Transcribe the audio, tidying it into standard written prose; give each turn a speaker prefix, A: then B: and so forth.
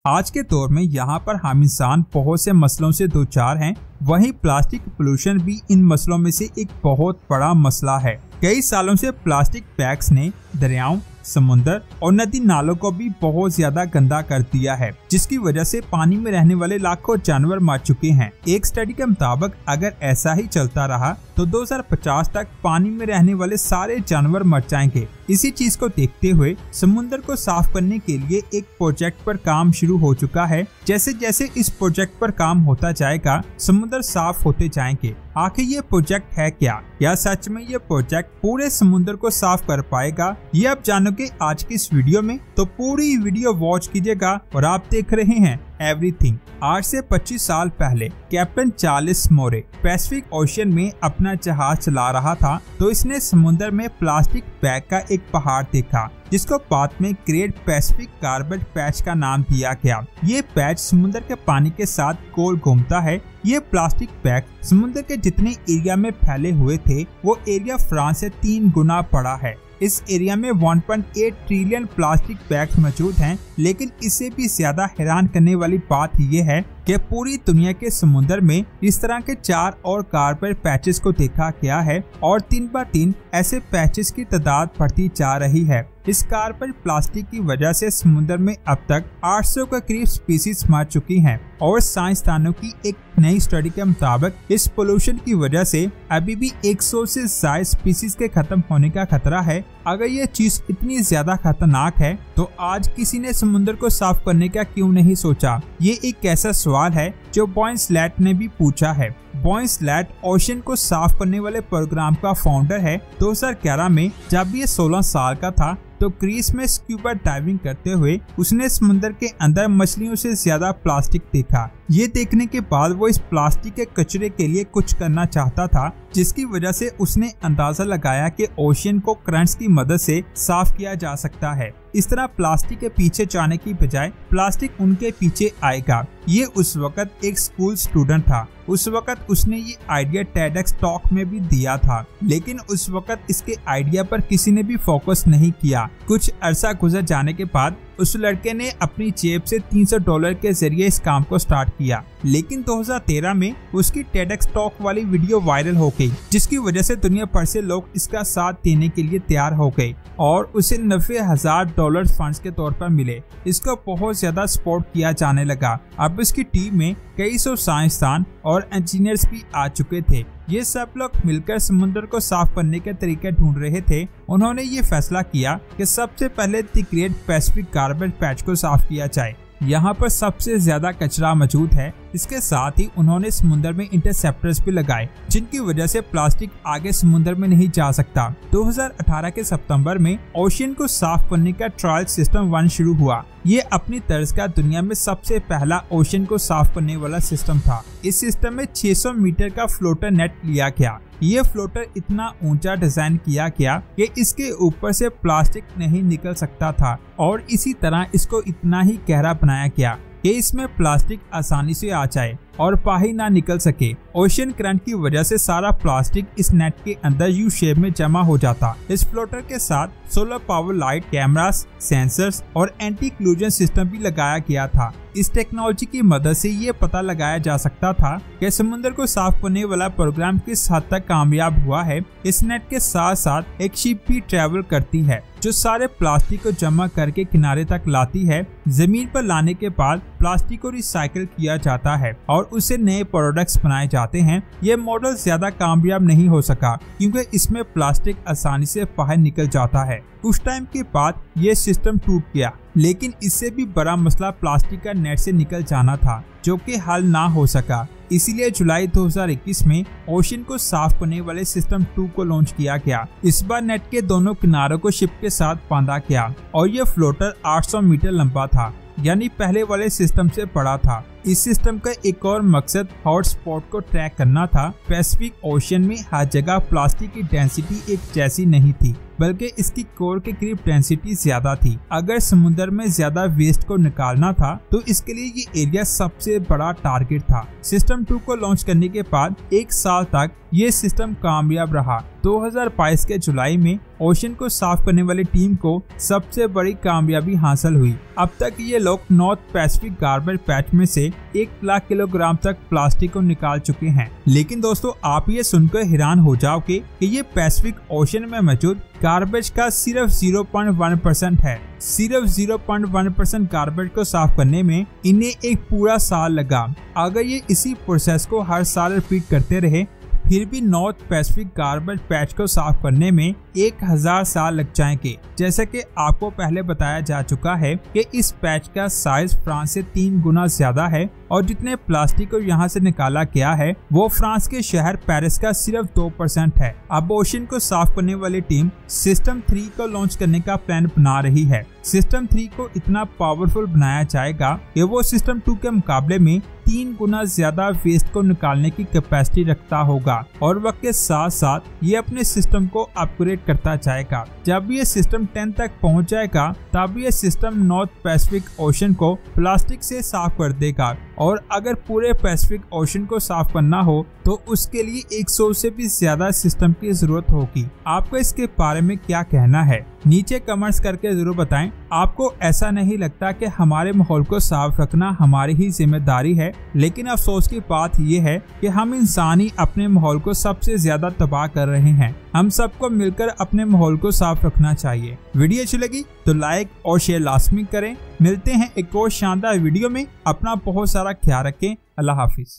A: आज के दौर में यहाँ पर हम इंसान बहुत से मसलों से दो चार हैं, वहीं प्लास्टिक पोल्यूशन भी इन मसलों में से एक बहुत बड़ा मसला है। कई सालों से प्लास्टिक बैग्स ने दरियाओं, समुद्र और नदी नालों को भी बहुत ज्यादा गंदा कर दिया है, जिसकी वजह से पानी में रहने वाले लाखों जानवर मर चुके हैं। एक स्टडी के मुताबिक अगर ऐसा ही चलता रहा तो 2050 तक पानी में रहने वाले सारे जानवर मर जाएंगे। इसी चीज को देखते हुए समुद्र को साफ करने के लिए एक प्रोजेक्ट पर काम शुरू हो चुका है। जैसे जैसे इस प्रोजेक्ट पर काम होता जाएगा, समुद्र साफ होते जाएंगे। आखिर ये प्रोजेक्ट है क्या सच में ये प्रोजेक्ट पूरे समुद्र को साफ कर पाएगा? ये आप जानोगे आज की इस वीडियो में, तो पूरी वीडियो वॉच कीजिएगा। और आप देख रहे हैं एवरीथिंग। आज से 25 साल पहले कैप्टन चार्ल्स मोरे पैसिफिक ओशन में अपना जहाज चला रहा था, तो इसने समुद्र में प्लास्टिक बैग का एक पहाड़ देखा, जिसको बाद में ग्रेट पैसिफिक गार्बेज पैच का नाम दिया गया। ये पैच समुद्र के पानी के साथ गोल घूमता है। ये प्लास्टिक बैग समुद्र के जितने एरिया में फैले हुए थे, वो एरिया फ्रांस से 3 गुना बड़ा है। इस एरिया में 1.8 ट्रिलियन प्लास्टिक बैग्स मौजूद हैं, लेकिन इससे भी ज्यादा हैरान करने वाली बात यह है कि पूरी दुनिया के समुद्र में इस तरह के 4 और गार्बेज पैचेस को देखा गया है और 3/3 ऐसे पैचेस की तादाद बढ़ती जा रही है। इस गार्बेज प्लास्टिक की वजह से समुद्र में अब तक 800 के करीब स्पीसीज मर चुकी हैं और साइंसदानों की एक नई स्टडी के मुताबिक इस पोल्यूशन की वजह से अभी भी 100 से ज्यादा स्पीसीज के खत्म होने का खतरा है। अगर ये चीज इतनी ज्यादा खतरनाक है तो आज किसी ने समुद्र को साफ करने का क्यों नहीं सोचा? ये एक ऐसा सवाल है जो बॉयस्लैट ने भी पूछा है। बॉयस्लैट ओशन को साफ करने वाले प्रोग्राम का फाउंडर है। 2011 में जब ये 16 साल का था तो ग्रीस में स्क्यूबा डाइविंग करते हुए उसने समुद्र के अंदर मछलियों से ज्यादा प्लास्टिक देखा। ये देखने के बाद वो इस प्लास्टिक के कचरे के लिए कुछ करना चाहता था, जिसकी वजह से उसने अंदाजा लगाया कि ओशन को करंट्स की मदद से साफ किया जा सकता है। इस तरह प्लास्टिक के पीछे जाने की बजाय प्लास्टिक उनके पीछे आएगा। ये उस वक्त एक स्कूल स्टूडेंट था। उस वक्त उसने ये आइडिया TEDx टॉक में भी दिया था, लेकिन उस वक्त इसके आइडिया पर किसी ने भी फोकस नहीं किया। कुछ अरसा गुजर जाने के बाद उस लड़के ने अपनी जेब से $300 के जरिए इस काम को स्टार्ट किया, लेकिन 2013 में उसकी TEDx टॉक वाली वीडियो वायरल हो गई, जिसकी वजह से दुनिया भर से लोग इसका साथ देने के लिए तैयार हो गए और उसे $90,000 फंड्स के तौर पर मिले। इसको बहुत ज्यादा सपोर्ट किया जाने लगा। अब इसकी टीम में कई सौ साइंसदान और इंजीनियर्स भी आ चुके थे। ये सब लोग मिलकर समुद्र को साफ करने के तरीके ढूंढ रहे थे। उन्होंने ये फैसला किया कि सबसे पहले the great Pacific garbage patch को साफ किया जाए। यहाँ पर सबसे ज्यादा कचरा मौजूद है। इसके साथ ही उन्होंने समुद्र में इंटरसेप्टर्स भी लगाए, जिनकी वजह से प्लास्टिक आगे समुद्र में नहीं जा सकता। 2018 के सितंबर में ओशन को साफ करने का ट्रायल सिस्टम 1 शुरू हुआ। ये अपनी तर्ज का दुनिया में सबसे पहला ओशन को साफ करने वाला सिस्टम था। इस सिस्टम में 600 मीटर का फ्लोटर नेट लिया गया। ये फ्लोटर इतना ऊंचा डिजाइन किया गया कि इसके ऊपर से प्लास्टिक नहीं निकल सकता था और इसी तरह इसको इतना ही गहरा बनाया गया कि इसमें प्लास्टिक आसानी से आ जाए और बाहर ना निकल सके। ओशन करंट की वजह से सारा प्लास्टिक इस नेट के अंदर यू शेप में जमा हो जाता। इस फ्लोटर के साथ solar power light, cameras, sensors और एंटी क्लूजन सिस्टम भी लगाया गया था। इस टेक्नोलॉजी की मदद से ये पता लगाया जा सकता था कि समुद्र को साफ करने वाला प्रोग्राम किस हद तक कामयाब हुआ है। इस नेट के साथ साथ एक शिप भी ट्रेवल करती है जो सारे प्लास्टिक को जमा करके किनारे तक लाती है। जमीन पर लाने के बाद प्लास्टिक को रिसाइकिल किया जाता है और उससे नए प्रोडक्ट्स बनाए जाते हैं। ये मॉडल ज्यादा कामयाब नहीं हो सका क्योंकि इसमें प्लास्टिक आसानी से बाहर निकल जाता है। कुछ टाइम के बाद ये सिस्टम टूट गया, लेकिन इससे भी बड़ा मसला प्लास्टिक का नेट से निकल जाना था, जो कि हल ना हो सका। इसीलिए जुलाई 2021 में ओशन को साफ करने वाले सिस्टम 2 को लॉन्च किया गया। इस बार नेट के दोनों किनारों को शिप के साथ बांधा गया और यह फ्लोटर 800 मीटर लंबा था, यानी पहले वाले सिस्टम से बड़ा था। इस सिस्टम का एक और मकसद हॉट स्पॉट को ट्रैक करना था। पैसिफिक ओशन में हर जगह प्लास्टिक की डेंसिटी एक जैसी नहीं थी, बल्कि इसकी कोर के करीब डेंसिटी ज्यादा थी। अगर समुद्र में ज्यादा वेस्ट को निकालना था तो इसके लिए ये एरिया सबसे बड़ा टारगेट था। सिस्टम 2 को लॉन्च करने के बाद 1 साल तक ये सिस्टम कामयाब रहा। 2022 के जुलाई में ओशन को साफ करने वाली टीम को सबसे बड़ी कामयाबी हासिल हुई। अब तक ये लोग नॉर्थ पैसिफिक गार्बेज पैच में से 1 लाख किलोग्राम तक प्लास्टिक को निकाल चुके हैं। लेकिन दोस्तों, आप ये सुनकर हैरान हो जाओगे कि ये पैसिफिक ओशन में मौजूद गार्बेज का सिर्फ 0.1% है। सिर्फ 0.1% गार्बेज को साफ करने में इन्हें एक पूरा साल लगा। अगर ये इसी प्रोसेस को हर साल रिपीट करते रहे, फिर भी नॉर्थ पैसिफिक गार्बेज पैच को साफ करने में 1000 साल लग जाएंगे। जैसे कि आपको पहले बताया जा चुका है कि इस पैच का साइज फ्रांस से 3 गुना ज्यादा है और जितने प्लास्टिक को यहाँ से निकाला गया है वो फ्रांस के शहर पेरिस का सिर्फ 2% है। अब ओशन को साफ करने वाली टीम सिस्टम 3 को लॉन्च करने का प्लान बना रही है। सिस्टम 3 को इतना पावरफुल बनाया जाएगा कि वो सिस्टम 2 के मुकाबले में 3 गुना ज्यादा वेस्ट को निकालने की कैपेसिटी रखता होगा और वक्त के साथ साथ ये अपने सिस्टम को अपग्रेड करता जाएगा। जब ये सिस्टम 10 तक पहुंच जाएगा तब ये सिस्टम नॉर्थ पैसिफिक ओशन को प्लास्टिक से साफ कर देगा और अगर पूरे पैसिफिक ओशन को साफ करना हो तो उसके लिए 100 से भी ज्यादा सिस्टम की जरूरत होगी। आपको इसके बारे में क्या कहना है? नीचे कमेंट्स करके जरूर बताएं। आपको ऐसा नहीं लगता कि हमारे माहौल को साफ रखना हमारी ही जिम्मेदारी है? लेकिन अफसोस की बात यह है कि हम इंसान ही अपने माहौल को सबसे ज्यादा तबाह कर रहे हैं। हम सबको मिलकर अपने माहौल को साफ रखना चाहिए। वीडियो अच्छी लगी तो लाइक और शेयर लाजमी करें। मिलते हैं एक और शानदार वीडियो में। अपना बहुत सारा ख्याल रखें। अल्लाह हाफिज।